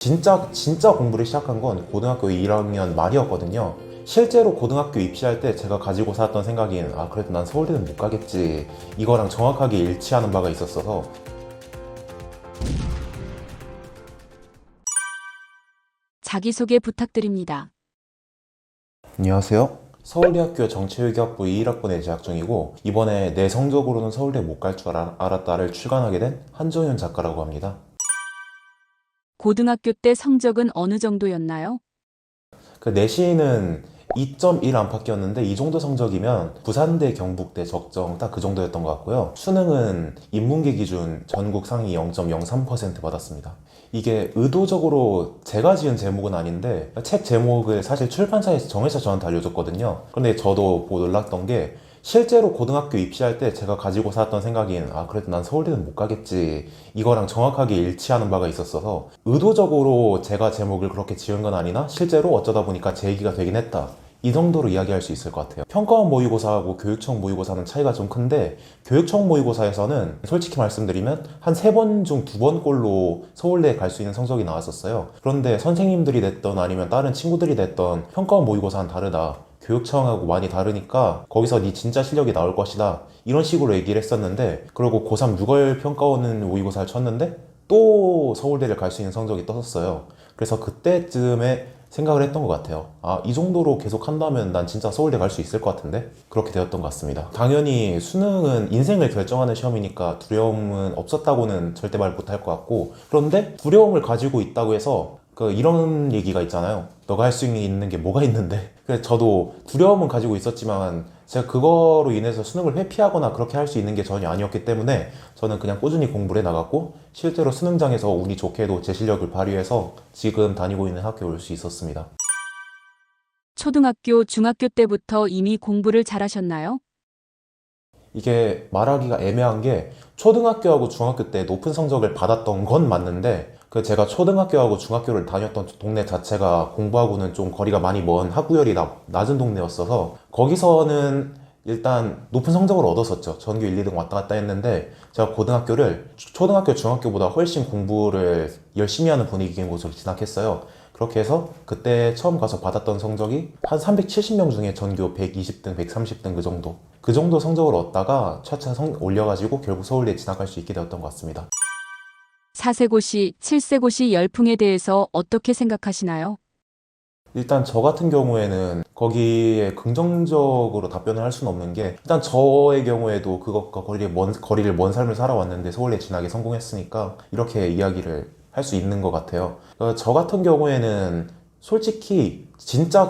진짜 공부를 시작한 건 고등학교 1학년 말이었거든요. 실제로 고등학교 입시할 때 제가 가지고 살았던 생각인 그래도 난 서울대는 못 가겠지, 이거랑 정확하게 일치하는 바가 있었어서. 자기소개 부탁드립니다. 안녕하세요. 서울대학교 정치외교학부 21학번에 재학 중이고, 이번에 내 성적으로는 서울대 못 갈 줄 알았다를 출간하게 된 한정현 작가라고 합니다. 고등학교 때 성적은 어느 정도였나요? 그 내신은 2.1 안팎이었는데, 이 정도 성적이면 부산대, 경북대, 적정 딱 그 정도였던 것 같고요. 수능은 인문계 기준 전국 상위 0.03% 받았습니다. 이게 의도적으로 제가 지은 제목은 아닌데, 책 제목을 사실 출판사에서 정해서 저한테 알려줬거든요. 그런데 저도 보고 놀랐던 게, 실제로 고등학교 입시할 때 제가 가지고 살았던 생각인 그래도 난 서울대는 못 가겠지, 이거랑 정확하게 일치하는 바가 있었어서, 의도적으로 제가 제목을 그렇게 지은 건 아니나 실제로 어쩌다 보니까 제 얘기가 되긴 했다, 이 정도로 이야기할 수 있을 것 같아요. 평가원 모의고사하고 교육청 모의고사는 차이가 좀 큰데, 교육청 모의고사에서는 솔직히 말씀드리면 한 3번 중 2번꼴로 서울대에 갈 수 있는 성적이 나왔었어요. 그런데 선생님들이 됐던 아니면 다른 친구들이 됐던 평가원 모의고사는 다르다, 교육청하고 많이 다르니까 거기서 네 진짜 실력이 나올 것이다, 이런 식으로 얘기를 했었는데, 그리고 고3 6월 평가원 모의고사를 쳤는데 또 서울대를 갈 수 있는 성적이 떴었어요. 그래서 그때쯤에 생각을 했던 것 같아요. 이 정도로 계속 한다면 난 진짜 서울대 갈 수 있을 것 같은데? 그렇게 되었던 것 같습니다. 당연히 수능은 인생을 결정하는 시험이니까 두려움은 없었다고는 절대 말 못할 것 같고, 그런데 두려움을 가지고 있다고 해서 이런 얘기가 있잖아요. 너가 할 수 있는 게 뭐가 있는데? 그래서 저도 두려움은 가지고 있었지만, 제가 그거로 인해서 수능을 회피하거나 그렇게 할 수 있는 게 전혀 아니었기 때문에 저는 그냥 꾸준히 공부를 해나갔고, 실제로 수능장에서 운이 좋게도 제 실력을 발휘해서 지금 다니고 있는 학교에 올 수 있었습니다. 초등학교, 중학교 때부터 이미 공부를 잘하셨나요? 이게 말하기가 애매한 게, 초등학교하고 중학교 때 높은 성적을 받았던 건 맞는데, 제가 초등학교하고 중학교를 다녔던 동네 자체가 공부하고는 좀 거리가 많이 먼 하구열이 낮은 동네였어서, 거기서는 일단 높은 성적을 얻었었죠. 전교 1, 2등 왔다 갔다 했는데, 제가 고등학교를 초등학교, 중학교보다 훨씬 공부를 열심히 하는 분위기인 곳으로 진학했어요. 그렇게 해서 그때 처음 가서 받았던 성적이 한 370명 중에 전교 120등, 130등 그 정도 성적을 얻다가 차차 올려가지고 결국 서울대에 진학할 수 있게 되었던 것 같습니다. 4세고시, 7세고시 열풍에 대해서 어떻게 생각하시나요? 일단 저 같은 경우에는 거기에 긍정적으로 답변을 할 수는 없는 게, 일단 저의 경우에도 그것과 거리를 먼 삶을 살아왔는데 서울대 진학에 성공했으니까 이렇게 이야기를 할 수 있는 것 같아요. 저 같은 경우에는 솔직히 진짜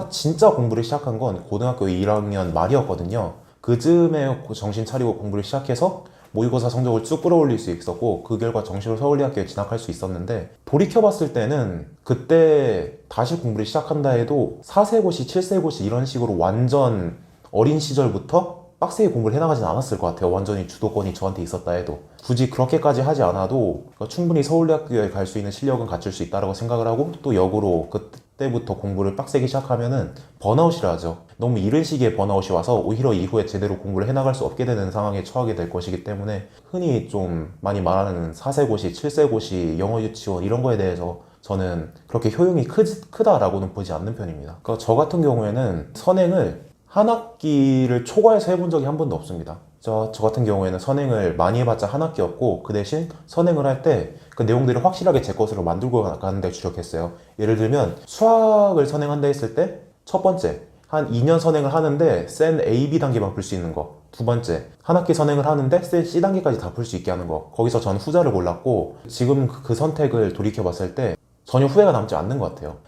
공부를 시작한 건 고등학교 1학년 말이었거든요. 그쯤에 정신 차리고 공부를 시작해서 모의고사 성적을 쭉 끌어올릴 수 있었고, 그 결과 정시로 서울대학교에 진학할 수 있었는데, 돌이켜봤을 때는 그때 다시 공부를 시작한다 해도 4세고시, 7세고시 이런 식으로 완전 어린 시절부터 빡세게 공부를 해나가진 않았을 것 같아요. 완전히 주도권이 저한테 있었다 해도. 굳이 그렇게까지 하지 않아도 충분히 서울대학교에 갈 수 있는 실력은 갖출 수 있다고 생각을 하고, 또 역으로 그때부터 공부를 빡세게 시작하면은 번아웃이라 하죠. 너무 이른 시기에 번아웃이 와서 오히려 이후에 제대로 공부를 해나갈 수 없게 되는 상황에 처하게 될 것이기 때문에, 흔히 좀 많이 말하는 4세고시, 7세고시, 영어 유치원 이런 거에 대해서 저는 그렇게 효용이 크다라고는 보지 않는 편입니다. 그러니까 저 같은 경우에는 선행을 한 학기를 초과해서 해본 적이 한 번도 없습니다. 저 같은 경우에는 선행을 많이 해봤자 한 학기였고, 그 대신 선행을 할 때 그 내용들을 확실하게 제 것으로 만들고 가는 데 주력했어요. 예를 들면 수학을 선행한다 했을 때, 첫 번째, 한 2년 선행을 하는데 센 A, B 단계만 풀 수 있는 거. 두 번째, 한 학기 선행을 하는데 센 C 단계까지 다 풀 수 있게 하는 거. 거기서 전 후자를 골랐고, 지금 그 선택을 돌이켜봤을 때 전혀 후회가 남지 않는 것 같아요.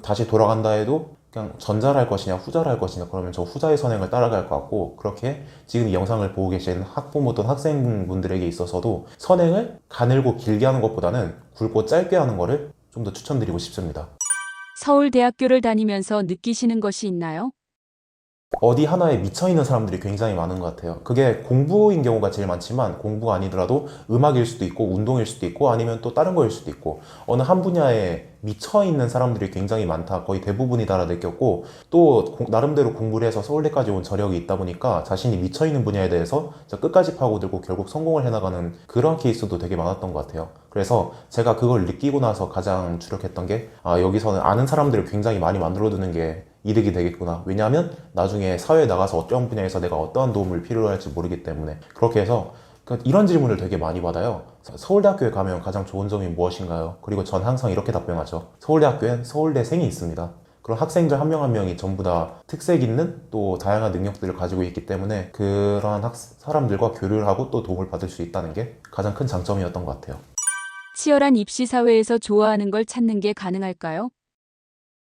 다시 돌아간다 해도 그냥 전자를 할 것이냐 후자를 할 것이냐, 그러면 저 후자의 선행을 따라갈 것 같고, 그렇게 지금 이 영상을 보고 계신 학부모든 학생분들에게 있어서도 선행을 가늘고 길게 하는 것보다는 굵고 짧게 하는 거를 좀 더 추천드리고 싶습니다. 서울대학교를 다니면서 느끼시는 것이 있나요? 어디 하나에 미쳐있는 사람들이 굉장히 많은 것 같아요. 그게 공부인 경우가 제일 많지만 공부가 아니더라도 음악일 수도 있고 운동일 수도 있고 아니면 또 다른 거일 수도 있고 어느 한 분야에 미쳐있는 사람들이 굉장히 많다. 거의 대부분이다라 느꼈고 또 나름대로 공부를 해서 서울대까지 온 저력이 있다 보니까 자신이 미쳐있는 분야에 대해서 진짜 끝까지 파고들고 결국 성공을 해나가는 그런 케이스도 되게 많았던 것 같아요. 그래서 제가 그걸 느끼고 나서 가장 주력했던 게 여기서는 아는 사람들을 굉장히 많이 만들어두는 게 이득이 되겠구나. 왜냐하면 나중에 사회에 나가서 어떤 분야에서 내가 어떠한 도움을 필요로 할지 모르기 때문에. 그렇게 해서 이런 질문을 되게 많이 받아요. 서울대학교에 가면 가장 좋은 점이 무엇인가요? 그리고 전 항상 이렇게 답변하죠. 서울대학교엔 서울대생이 있습니다. 그런 학생들 한 명 한 명이 전부 다 특색 있는 또 다양한 능력들을 가지고 있기 때문에 그러한 사람들과 교류를 하고 또 도움을 받을 수 있다는 게 가장 큰 장점이었던 것 같아요. 치열한 입시 사회에서 좋아하는 걸 찾는 게 가능할까요?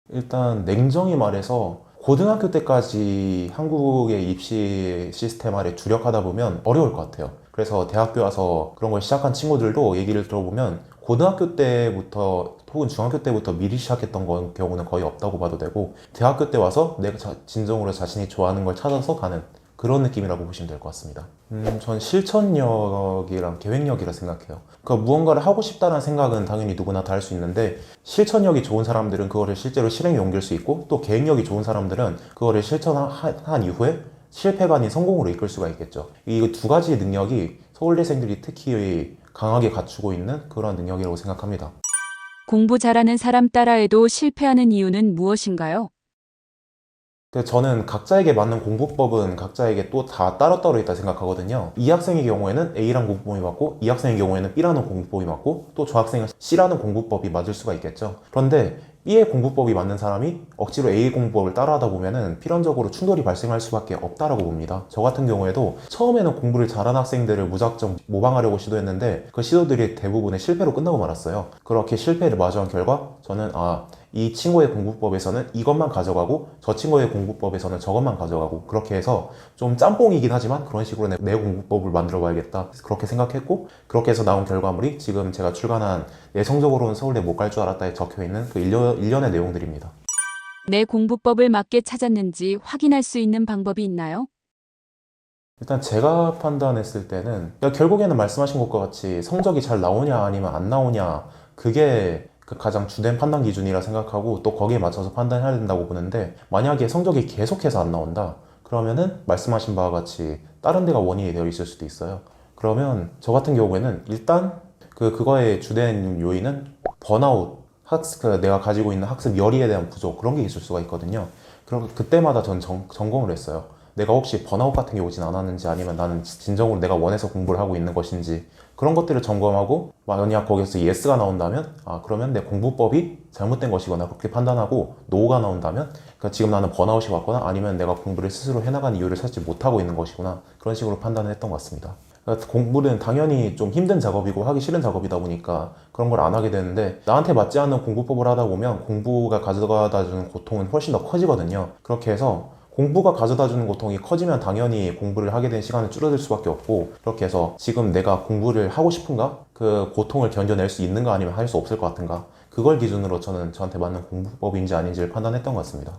일단 냉정히 말해서 고등학교 때까지 한국의 입시 시스템 아래 주력하다 보면 어려울 것 같아요. 그래서 대학교 와서 그런 걸 시작한 친구들도 얘기를 들어보면 고등학교 때부터 혹은 중학교 때부터 미리 시작했던 경우는 거의 없다고 봐도 되고 대학교 때 와서 내가 진정으로 자신이 좋아하는 걸 찾아서 가는 그런 느낌이라고 보시면 될 것 같습니다. 전 실천력이랑 계획력이라 생각해요. 그러니까 무언가를 하고 싶다는 생각은 당연히 누구나 다 할 수 있는데 실천력이 좋은 사람들은 그거를 실제로 실행에 옮길 수 있고 또 계획력이 좋은 사람들은 그거를 실천한 이후에 실패가 아닌 성공으로 이끌 수가 있겠죠. 이 두 가지 능력이 서울대생들이 특히 강하게 갖추고 있는 그런 능력이라고 생각합니다. 공부 잘하는 사람 따라해도 실패하는 이유는 무엇인가요? 저는 각자에게 맞는 공부법은 각자에게 또 다 따로따로 있다 생각하거든요. 이 학생의 경우에는 A라는 공부법이 맞고 이 학생의 경우에는 B라는 공부법이 맞고 또 저 학생은 C라는 공부법이 맞을 수가 있겠죠. 그런데 B의 공부법이 맞는 사람이 억지로 A 공부법을 따라하다 보면은 필연적으로 충돌이 발생할 수밖에 없다라고 봅니다. 저 같은 경우에도 처음에는 공부를 잘하는 학생들을 무작정 모방하려고 시도했는데 그 시도들이 대부분의 실패로 끝나고 말았어요. 그렇게 실패를 마주한 결과 저는 이 친구의 공부법에서는 이것만 가져가고 저 친구의 공부법에서는 저것만 가져가고 그렇게 해서 좀 짬뽕이긴 하지만 그런 식으로 내 공부법을 만들어 봐야겠다 그렇게 생각했고 그렇게 해서 나온 결과물이 지금 제가 출간한 내성적으로는 서울대 못 갈 줄 알았다에 적혀있는 그 일련의 내용들입니다. 내 공부법을 맞게 찾았는지 확인할 수 있는 방법이 있나요? 일단 제가 판단했을 때는 결국에는 말씀하신 것과 같이 성적이 잘 나오냐 아니면 안 나오냐 그게 가장 주된 판단 기준이라 생각하고 또 거기에 맞춰서 판단해야 된다고 보는데 만약에 성적이 계속해서 안 나온다 그러면은 말씀하신 바와 같이 다른 데가 원인이 되어 있을 수도 있어요. 그러면 저 같은 경우에는 일단 그거의 주된 요인은 번아웃 내가 가지고 있는 학습 열의에 대한 부족 그런 게 있을 수가 있거든요. 그럼 그때마다 전 점검을 했어요. 내가 혹시 번아웃 같은 게 오진 않았는지 아니면 나는 진정으로 내가 원해서 공부를 하고 있는 것인지 그런 것들을 점검하고 만약 거기서 예스가 나온다면 그러면 내 공부법이 잘못된 것이거나 그렇게 판단하고 노가 나온다면 그러니까 지금 나는 번아웃이 왔거나 아니면 내가 공부를 스스로 해나가는 이유를 찾지 못하고 있는 것이구나 그런 식으로 판단을 했던 것 같습니다. 그러니까 공부는 당연히 좀 힘든 작업이고 하기 싫은 작업이다 보니까 그런 걸 안 하게 되는데 나한테 맞지 않는 공부법을 하다 보면 공부가 가져다 주는 고통은 훨씬 더 커지거든요. 그렇게 해서 공부가 가져다 주는 고통이 커지면 당연히 공부를 하게 된 시간은 줄어들 수밖에 없고 그렇게 해서 지금 내가 공부를 하고 싶은가? 그 고통을 견뎌낼 수 있는가 아니면 할 수 없을 것 같은가? 그걸 기준으로 저는 저한테 맞는 공부법인지 아닌지를 판단했던 것 같습니다.